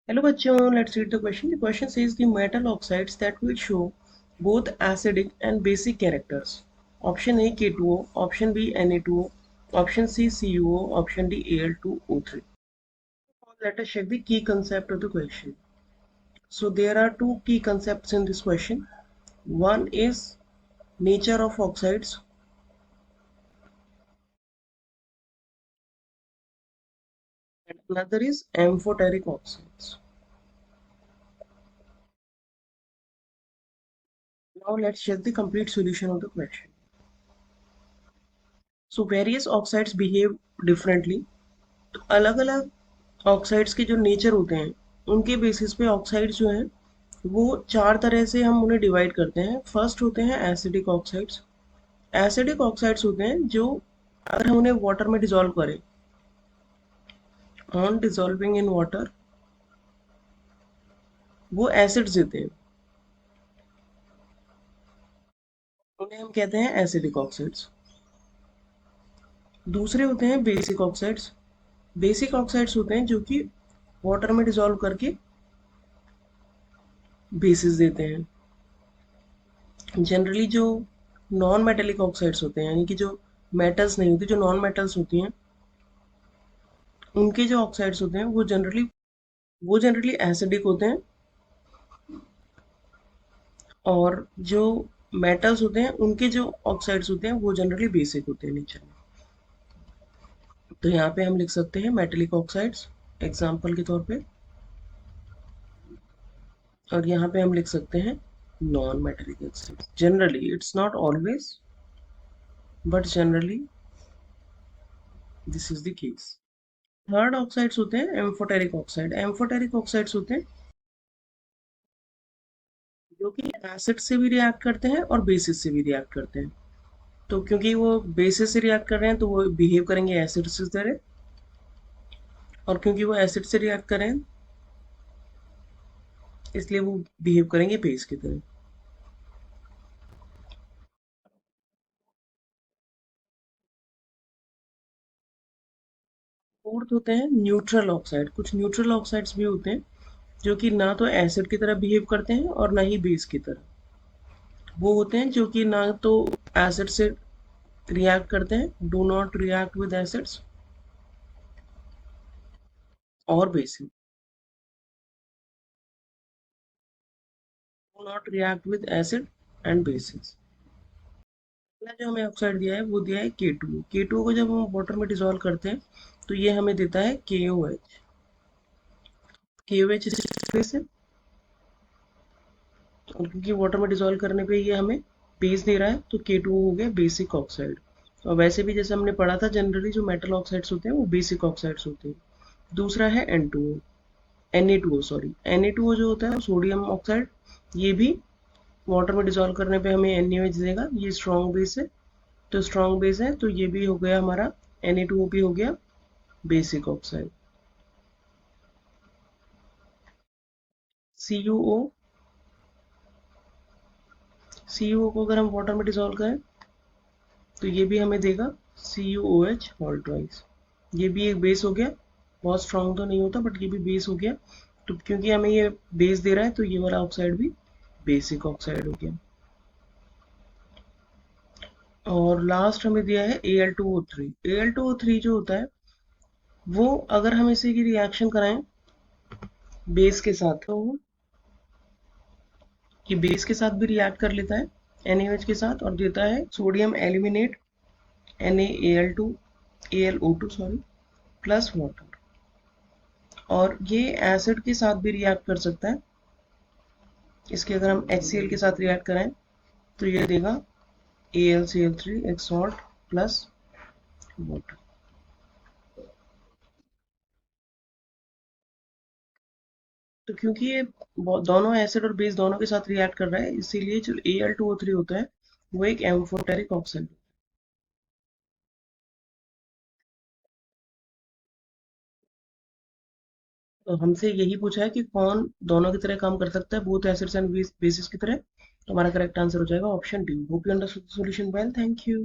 Hello bachcho, let's read the question. The question says the metal oxides that will show both acidic and basic characters. Option A K2O, option B Na2O, option C CuO, option D Al2O3. Let us check the key concept of the question. So there are two key concepts in this question. One is nature of oxides and another is amphoteric oxides. Now let's check the complete solution of the question. So various oxides behave differently. तो अलग अलग oxides के जो nature होते हैं उनके basis पे oxides जो हैं वो चार तरह से हम उन्हें डिवाइड करते हैं। फर्स्ट होते हैं एसिडिक ऑक्साइड्स। एसिडिक ऑक्साइड्स होते हैं जो अगर हम उन्हें वाटर में डिजोल्व करें, ऑन डिजोल्विंग इन वाटर, वो एसिड्स देते हैं, उन्हें हम कहते हैं एसिडिक ऑक्साइड्स। दूसरे होते हैं बेसिक ऑक्साइड्स। बेसिक ऑक्साइड्स होते हैं जो कि वाटर में डिजोल्व करके बेसिस देते हैं। जनरली जो नॉन मेटेलिक ऑक्साइड्स होते हैं, यानी कि जो मेटल्स नहीं होती, जो नॉन मेटल्स होती हैं, उनके जो ऑक्साइड्स होते हैं वो जनरली एसिडिक होते हैं, और जो मेटल्स होते हैं उनके जो ऑक्साइड्स होते हैं वो जनरली बेसिक होते हैं नेचर में। तो यहाँ पे हम लिख सकते हैं मेटेलिक ऑक्साइड्स एग्जाम्पल के तौर पे, और यहाँ पे हम लिख सकते हैं non metallic oxides. Generally, it's not always, but generally this is the case. Third oxides होते हैं एम्फोटेरिक ऑक्साइड। एम्फोटेरिक ऑक्साइड्स होते हैं जो कि एसिड से भी रिएक्ट करते हैं और बेसिस से भी रिएक्ट करते हैं। तो क्योंकि वो बेसिस से रिएक्ट कर रहे हैं तो वो बिहेव करेंगे एसिड की तरह, और क्योंकि वो एसिड से रिएक्ट कर रहे हैं इसलिए वो बिहेव करेंगे बेस की तरह। फोर्थ होते हैं न्यूट्रल ऑक्साइड। कुछ न्यूट्रल ऑक्साइड्स भी होते हैं जो कि ना तो एसिड की तरह बिहेव करते हैं और ना ही बेस की तरह। वो होते हैं जो कि ना तो एसिड से रिएक्ट करते हैं, do not react with acids, और bases, do not react with acid and bases. अगला जो हमें ऑक्साइड दिया है वो दिया है K2O। K2O को जब हम वाटर में डिसॉल्व करते हैं तो ये हमें देता है KOH। KOH बेस है, और क्योंकि वाटर में डिसॉल्व करने पे ये हमें बेस दे रहा है तो K2O हो गया बेसिक ऑक्साइड। और वैसे भी जैसे हमने पढ़ा था जनरली जो मेटल ऑक्साइड्स होते हैं वो बेसिक ऑक्साइड्स होते हैं। दूसरा है N2O, Na2O सॉरी, Na2O जो होता है वो सोडियम ऑक्साइड। ये भी वाटर में डिसॉल्व करने पे हमें NaOH देगा। ये स्ट्रॉन्ग बेस है, तो स्ट्रॉन्ग बेस है तो ये भी हो गया हमारा, Na2O भी हो गया बेसिक ऑक्साइड। CuO, CuO को अगर हम वाटर में डिसॉल्व करें तो ये भी हमें देगा CuOH होल ट्वाइस। ये भी एक बेस हो गया, बहुत स्ट्रांग तो नहीं होता बट ये भी बेस हो गया। तो क्योंकि हमें ये बेस दे रहा है तो ये वाला ऑक्साइड भी बेसिक ऑक्साइड हो गया। और लास्ट हमें दिया है Al2O3। Al2O3 जो होता है वो अगर हम इसे की रिएक्शन कराएं बेस के साथ तो ये बेस के साथ भी रिएक्ट कर लेता है NaOH के साथ, और देता है sodium aluminate NaAl2 AlO2 sorry plus water. और ये एसिड के साथ भी रिएक्ट कर सकता है। इसके अगर हम HCl के साथ रिएक्ट कराएं तो ये देगा AlCl3 एक सॉल्ट प्लस वाटर। तो क्योंकि ये दोनों एसिड और बेस दोनों के साथ रिएक्ट कर रहा है इसीलिए जो Al2O3 होता है वो एक एम्फोटेरिक ऑक्साइड। तो हमसे यही पूछा है कि कौन दोनों की तरह काम कर सकता है, बोथ एसिड्स एंड बेसिस की तरह। तो हमारा करेक्ट आंसर हो जाएगा option D. Hope you understood the solution well, thank you.